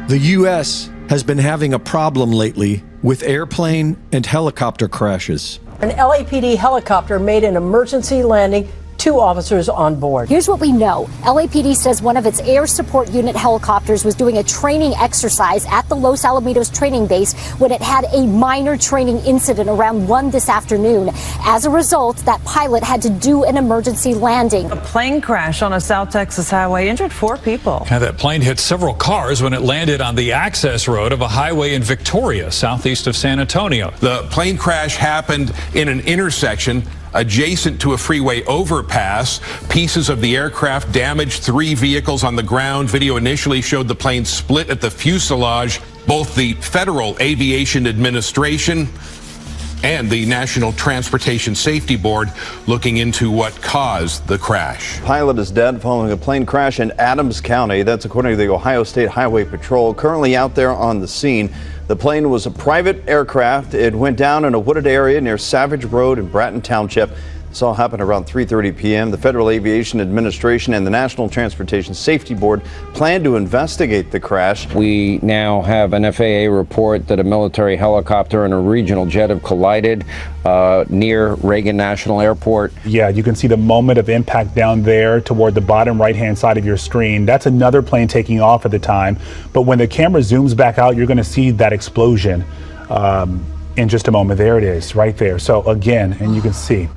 The U.S. has been having a problem lately with airplane and helicopter crashes. An LAPD helicopter made an emergency landing, 2 officers on board. Here's what we know. LAPD says one of its air support unit helicopters was doing a training exercise at the Los Alamitos training base when it had a minor training incident around 1 this afternoon. As a result, that pilot had to do an emergency landing. A plane crash on a South Texas highway injured 4 people. Now, that plane hit several cars when it landed on the access road of a highway in Victoria, southeast of San Antonio. The plane crash happened in an intersection adjacent to a freeway overpass. Pieces of the aircraft damaged 3 vehicles on the ground. Video initially showed the plane split at the fuselage. Both the Federal Aviation Administration and the National Transportation Safety Board looking into what caused the crash. Pilot is dead following a plane crash in Adams County. That's according to the Ohio State Highway Patrol, currently out there on the scene. The plane was a private aircraft. It went down in a wooded area near Savage Road in Bratton Township. This all happened around 3:30 p.m. The Federal Aviation Administration and the National Transportation Safety Board plan to investigate the crash. We now have an FAA report that a military helicopter and a regional jet have collided near Reagan National Airport. Yeah, you can see the moment of impact down there toward the bottom right-hand side of your screen. That's another plane taking off at the time. But when the camera zooms back out, you're going to see that explosion in just a moment. There it is, right there. So again, and you can see.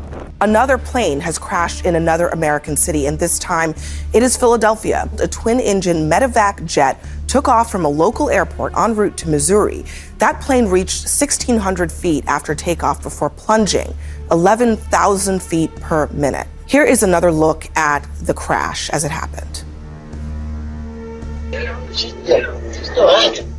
Another plane has crashed in another American city, and this time it is Philadelphia. A twin-engine medevac jet took off from a local airport en route to Missouri. That plane reached 1,600 feet after takeoff before plunging 11,000 feet per minute. Here is another look at the crash as it happened. She's still hanging.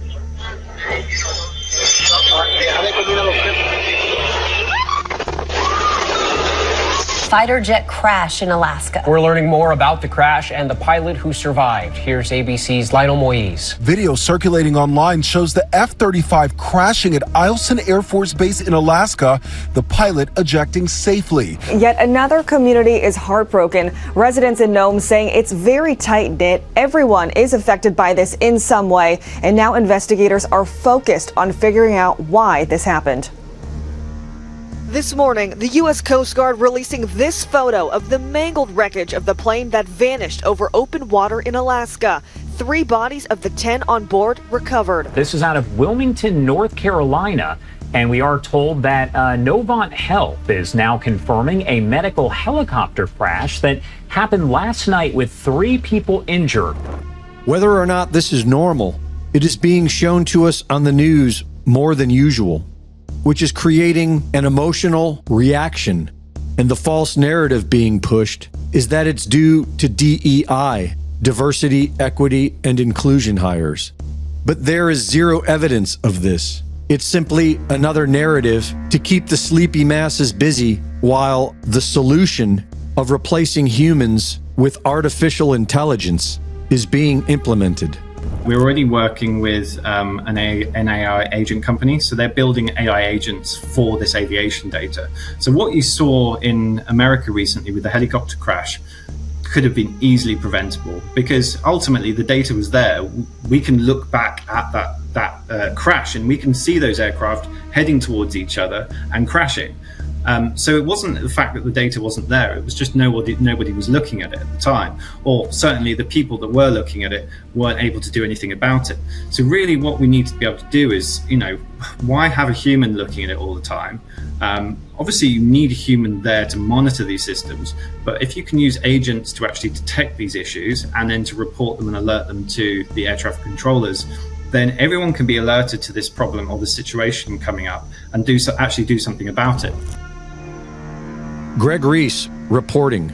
Fighter jet crash in Alaska. We're learning more about the crash and the pilot who survived. Here's ABC's Lionel Moise. Video circulating online shows the F-35 crashing at Eielson Air Force Base in Alaska, the pilot ejecting safely. Yet another community is heartbroken. Residents in Nome saying it's very tight-knit. Everyone is affected by this in some way, and now investigators are focused on figuring out why this happened. This morning, the U.S. Coast Guard releasing this photo of the mangled wreckage of the plane that vanished over open water in Alaska. 3 bodies of the 10 on board recovered. This is out of Wilmington, North Carolina, and we are told that Novant Health is now confirming a medical helicopter crash that happened last night with 3 people injured. Whether or not this is normal, it is being shown to us on the news more than usual, which is creating an emotional reaction. And the false narrative being pushed is that it's due to DEI, diversity, equity, and inclusion hires. But there is zero evidence of this. It's simply another narrative to keep the sleepy masses busy while the solution of replacing humans with artificial intelligence is being implemented. We're already working with an AI agent company, so they're building AI agents for this aviation data. So what you saw in America recently with the helicopter crash could have been easily preventable, because ultimately the data was there. We can look back at that crash and we can see those aircraft heading towards each other and crashing. So it wasn't the fact that the data wasn't there, it was just nobody was looking at it at the time, or certainly the people that were looking at it weren't able to do anything about it. So really what we need to be able to do is, why have a human looking at it all the time? Obviously you need a human there to monitor these systems, but if you can use agents to actually detect these issues and then to report them and alert them to the air traffic controllers, then everyone can be alerted to this problem or the situation coming up and actually do something about it. Greg Reese reporting.